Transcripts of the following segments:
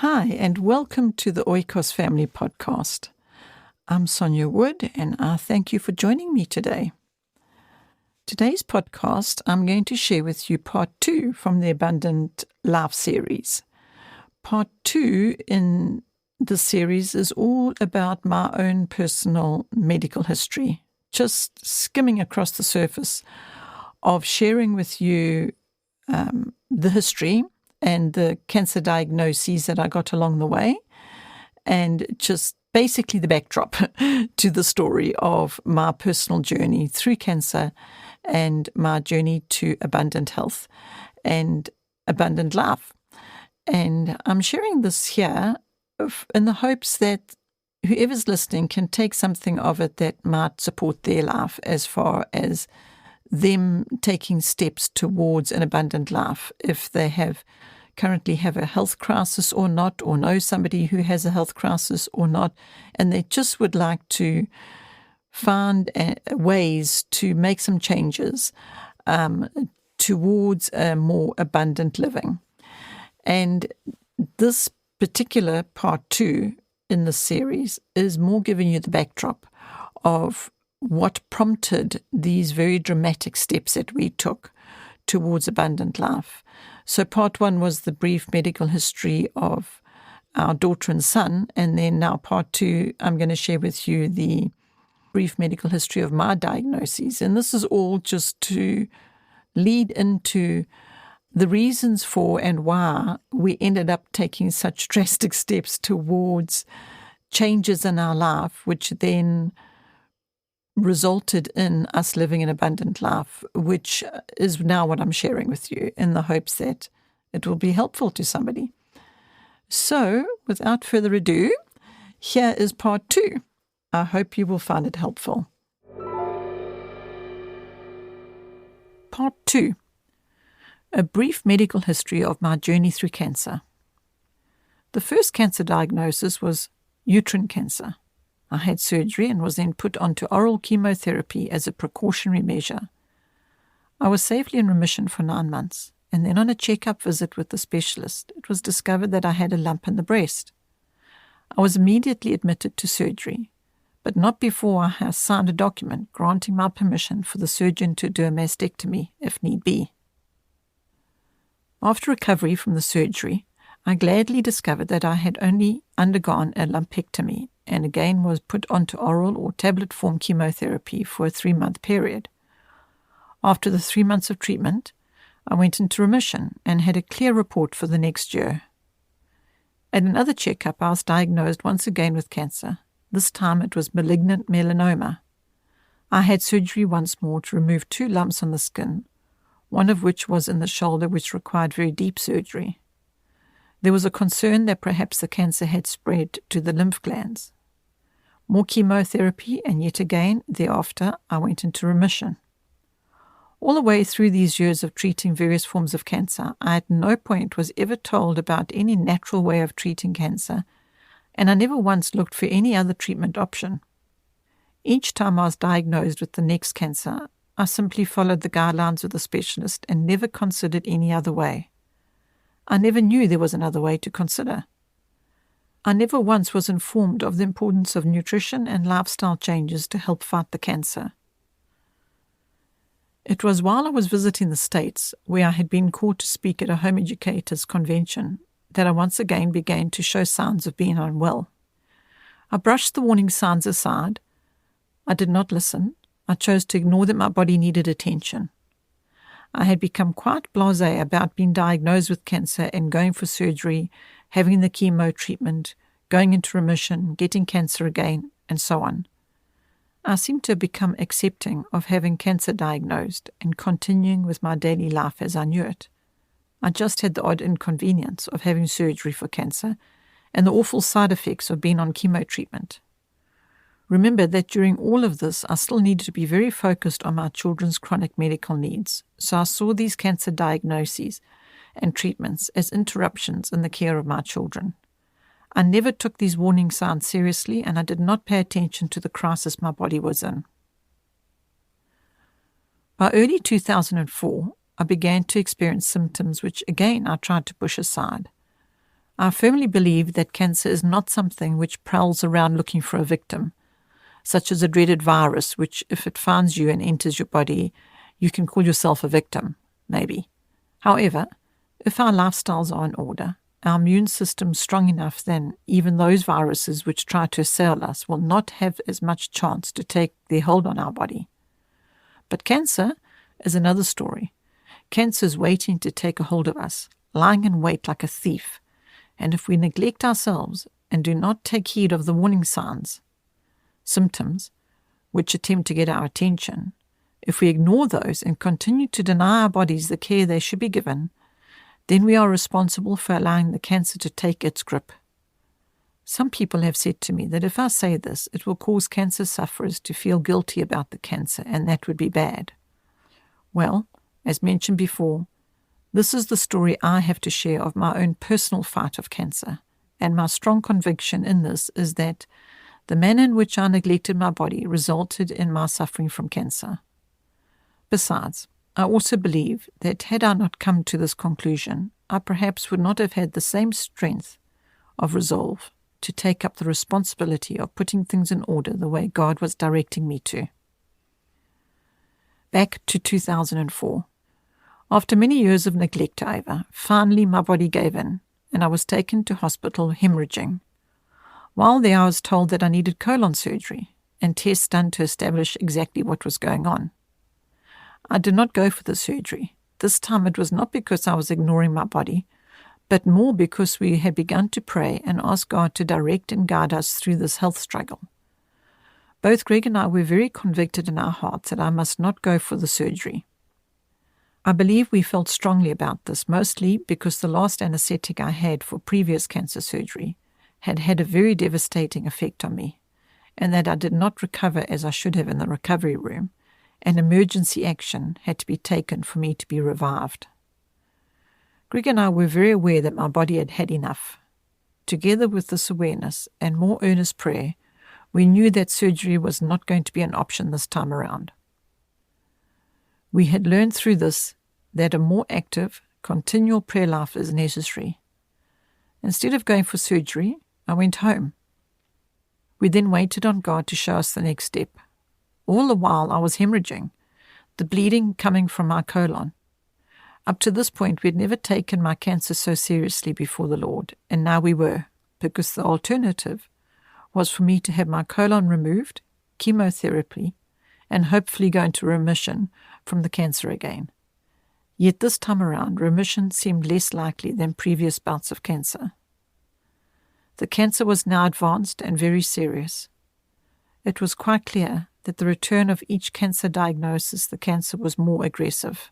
Hi, and welcome to the Oikos Family Podcast. I'm Sonia Wood, and I thank you for joining me today. Today's podcast, I'm going to share with you part 2 from the Abundant Life series. Part 2 in the series is all about my own personal medical history, just skimming across the surface of sharing with you the history and the cancer diagnoses that I got along the way, and just basically the backdrop to the story of my personal journey through cancer and my journey to abundant health and abundant life. And I'm sharing this here in the hopes that whoever's listening can take something of it that might support their life as far as them taking steps towards an abundant life, if they currently have a health crisis or not, or know somebody who has a health crisis or not, and they just would like to find ways to make some changes towards a more abundant living. And this particular part 2 in the series is more giving you the backdrop of what prompted these very dramatic steps that we took towards abundant life. So part 1 was the brief medical history of our daughter and son, and then now part 2, I'm going to share with you the brief medical history of my diagnoses. And this is all just to lead into the reasons for and why we ended up taking such drastic steps towards changes in our life, which then resulted in us living an abundant life, which is now what I'm sharing with you in the hopes that it will be helpful to somebody. So, without further ado, here is part 2. I hope you will find it helpful. Part 2. A brief medical history of my journey through cancer. The first cancer diagnosis was uterine cancer. I had surgery and was then put onto oral chemotherapy as a precautionary measure. I was safely in remission for 9 months, and then on a checkup visit with the specialist, it was discovered that I had a lump in the breast. I was immediately admitted to surgery, but not before I had signed a document granting my permission for the surgeon to do a mastectomy if need be. After recovery from the surgery, I gladly discovered that I had only undergone a lumpectomy and again was put onto oral or tablet form chemotherapy for a 3-month period. After the 3 months of treatment, I went into remission and had a clear report for the next year. At another checkup, I was diagnosed once again with cancer. This time it was malignant melanoma. I had surgery once more to remove 2 lumps on the skin, one of which was in the shoulder, which required very deep surgery. There was a concern that perhaps the cancer had spread to the lymph glands. More chemotherapy, and yet again, thereafter, I went into remission. All the way through these years of treating various forms of cancer, I at no point was ever told about any natural way of treating cancer, and I never once looked for any other treatment option. Each time I was diagnosed with the next cancer, I simply followed the guidelines of the specialist and never considered any other way. I never knew there was another way to consider. I never once was informed of the importance of nutrition and lifestyle changes to help fight the cancer. It was while I was visiting the States, where I had been called to speak at a home educators convention, that I once again began to show signs of being unwell. I brushed the warning signs aside. I did not listen. I chose to ignore that my body needed attention. I had become quite blasé about being diagnosed with cancer and going for surgery, having the chemo treatment, going into remission, getting cancer again, and so on. I seemed to have become accepting of having cancer diagnosed and continuing with my daily life as I knew it. I just had the odd inconvenience of having surgery for cancer and the awful side effects of being on chemo treatment. Remember that during all of this, I still needed to be very focused on my children's chronic medical needs, so I saw these cancer diagnoses and treatments as interruptions in the care of my children. I never took these warning signs seriously, and I did not pay attention to the crisis my body was in. By early 2004, I began to experience symptoms which again I tried to push aside. I firmly believe that cancer is not something which prowls around looking for a victim, such as a dreaded virus, which, if it finds you and enters your body, you can call yourself a victim, maybe. However, if our lifestyles are in order, our immune system strong enough, then even those viruses which try to assail us will not have as much chance to take their hold on our body. But cancer is another story. Cancer is waiting to take a hold of us, lying in wait like a thief. And if we neglect ourselves and do not take heed of the warning signs, symptoms, which attempt to get our attention, if we ignore those and continue to deny our bodies the care they should be given, then we are responsible for allowing the cancer to take its grip. Some people have said to me that if I say this, it will cause cancer sufferers to feel guilty about the cancer, and that would be bad. Well, as mentioned before, this is the story I have to share of my own personal fight of cancer, and my strong conviction in this is that the manner in which I neglected my body resulted in my suffering from cancer. Besides, I also believe that had I not come to this conclusion, I perhaps would not have had the same strength of resolve to take up the responsibility of putting things in order the way God was directing me to. Back to 2004. After many years of neglect, however, finally my body gave in, and I was taken to hospital hemorrhaging. While there, I was told that I needed colon surgery and tests done to establish exactly what was going on. I did not go for the surgery. This time it was not because I was ignoring my body, but more because we had begun to pray and ask God to direct and guide us through this health struggle. Both Greg and I were very convicted in our hearts that I must not go for the surgery. I believe we felt strongly about this, mostly because the last anesthetic I had for previous cancer surgery had had a very devastating effect on me, and that I did not recover as I should have in the recovery room, and emergency action had to be taken for me to be revived. Greg and I were very aware that my body had had enough. Together with this awareness and more earnest prayer, we knew that surgery was not going to be an option this time around. We had learned through this that a more active, continual prayer life is necessary. Instead of going for surgery, I went home. We then waited on God to show us the next step. All the while I was hemorrhaging, the bleeding coming from my colon. Up to this point, we had never taken my cancer so seriously before the Lord, and now we were, because the alternative was for me to have my colon removed, chemotherapy, and hopefully go into remission from the cancer again. Yet this time around, remission seemed less likely than previous bouts of cancer. The cancer was now advanced and very serious. It was quite clear that the return of each cancer diagnosis, the cancer was more aggressive.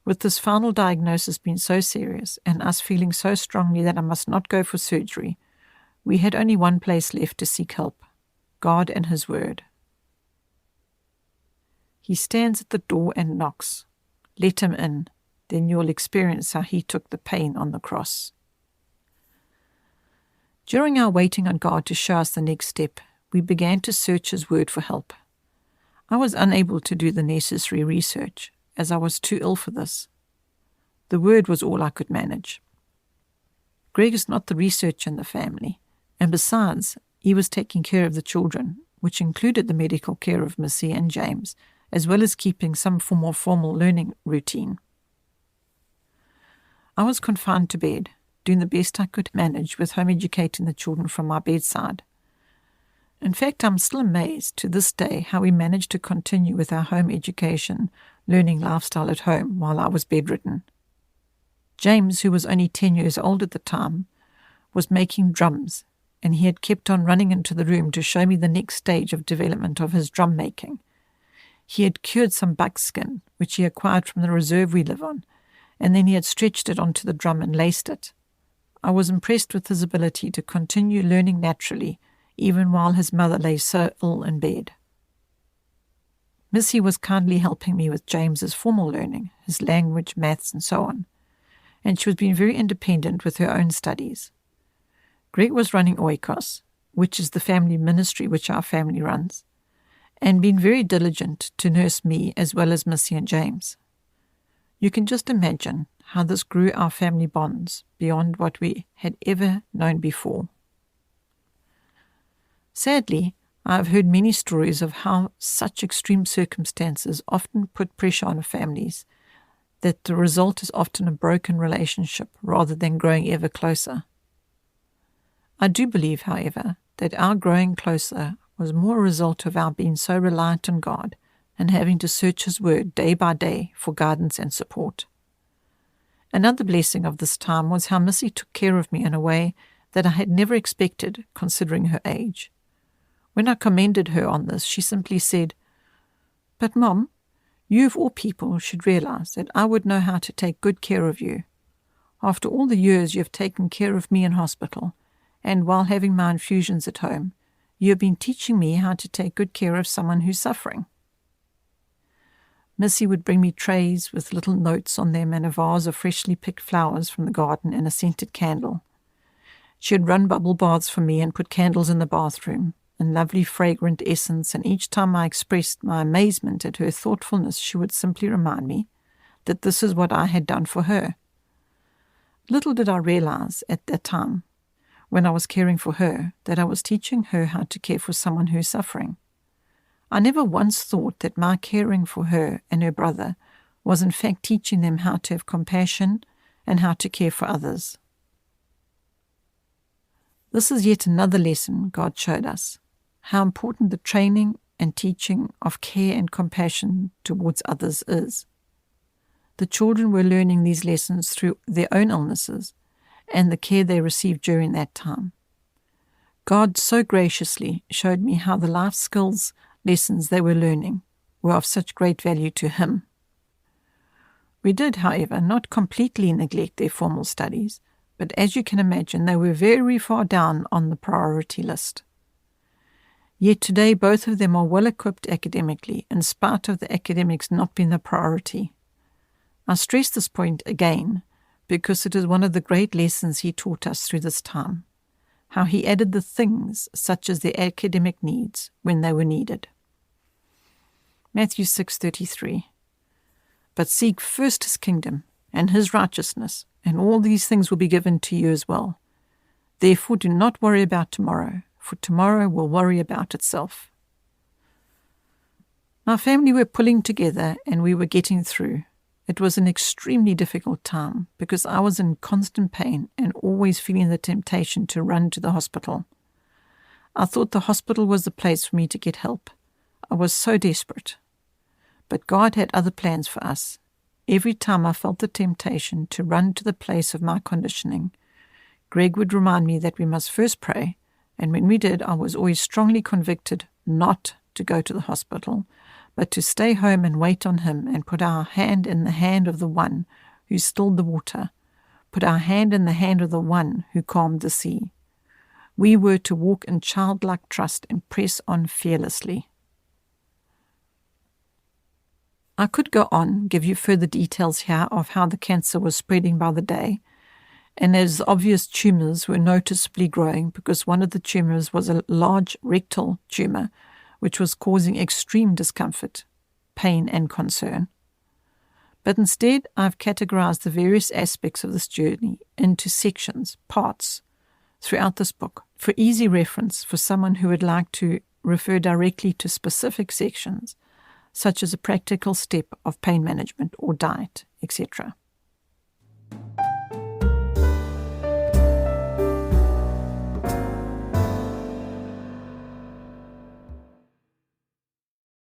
With this final diagnosis being so serious and us feeling so strongly that I must not go for surgery, we had only one place left to seek help: God and His Word. He stands at the door and knocks. Let Him in, then you'll experience how He took the pain on the cross. During our waiting on God to show us the next step, we began to search His Word for help. I was unable to do the necessary research, as I was too ill for this. The Word was all I could manage. Greg is not the researcher in the family, and besides, he was taking care of the children, which included the medical care of Missy and James, as well as keeping some form of formal learning routine. I was confined to bed, doing the best I could manage with home educating the children from my bedside. In fact, I'm still amazed to this day how we managed to continue with our home education, learning lifestyle at home while I was bedridden. James, who was only 10 years old at the time, was making drums, and he had kept on running into the room to show me the next stage of development of his drum making. He had cured some buckskin, which he acquired from the reserve we live on, and then he had stretched it onto the drum and laced it. I was impressed with his ability to continue learning naturally, even while his mother lay so ill in bed. Missy was kindly helping me with James's formal learning, his language, maths, and so on, and she was being very independent with her own studies. Greg was running Oikos, which is the family ministry which our family runs, and been very diligent to nurse me as well as Missy and James. You can just imagine how this grew our family bonds beyond what we had ever known before. Sadly, I have heard many stories of how such extreme circumstances often put pressure on families, that the result is often a broken relationship rather than growing ever closer. I do believe, however, that our growing closer was more a result of our being so reliant on God and having to search His Word day by day for guidance and support. Another blessing of this time was how Missy took care of me in a way that I had never expected, considering her age. When I commended her on this, she simply said, "But Mom, you of all people should realize that I would know how to take good care of you. After all the years you have taken care of me in hospital, and while having my infusions at home, you have been teaching me how to take good care of someone who's suffering." Missy would bring me trays with little notes on them and a vase of freshly picked flowers from the garden and a scented candle. She would run bubble baths for me and put candles in the bathroom and lovely fragrant essence, and each time I expressed my amazement at her thoughtfulness, she would simply remind me that this is what I had done for her. Little did I realize at that time, when I was caring for her, that I was teaching her how to care for someone who is suffering. I never once thought that my caring for her and her brother was in fact teaching them how to have compassion and how to care for others. This is yet another lesson God showed us, how important the training and teaching of care and compassion towards others is. The children were learning these lessons through their own illnesses and the care they received during that time. God so graciously showed me how the life skills lessons they were learning were of such great value to Him. We did, however, not completely neglect their formal studies, but as you can imagine, they were very far down on the priority list. Yet today both of them are well equipped academically, in spite of the academics not being the priority. I stress this point again because it is one of the great lessons He taught us through this time, how He added the things such as their academic needs when they were needed. Matthew 6:33. But seek first His kingdom and His righteousness, and all these things will be given to you as well. Therefore do not worry about tomorrow, for tomorrow will worry about itself. My family were pulling together and we were getting through. It was an extremely difficult time because I was in constant pain and always feeling the temptation to run to the hospital. I thought the hospital was the place for me to get help. I was so desperate. But God had other plans for us. Every time I felt the temptation to run to the place of my conditioning, Greg would remind me that we must first pray, and when we did, I was always strongly convicted not to go to the hospital, but to stay home and wait on Him and put our hand in the hand of the one who stilled the water, put our hand in the hand of the one who calmed the sea. We were to walk in childlike trust and press on fearlessly. I could go on, give you further details here of how the cancer was spreading by the day, and as obvious tumors were noticeably growing because one of the tumors was a large rectal tumor, which was causing extreme discomfort, pain, and concern. But instead, I've categorized the various aspects of this journey into sections, parts, throughout this book, for easy reference for someone who would like to refer directly to specific sections, such as a practical step of pain management or diet, etc.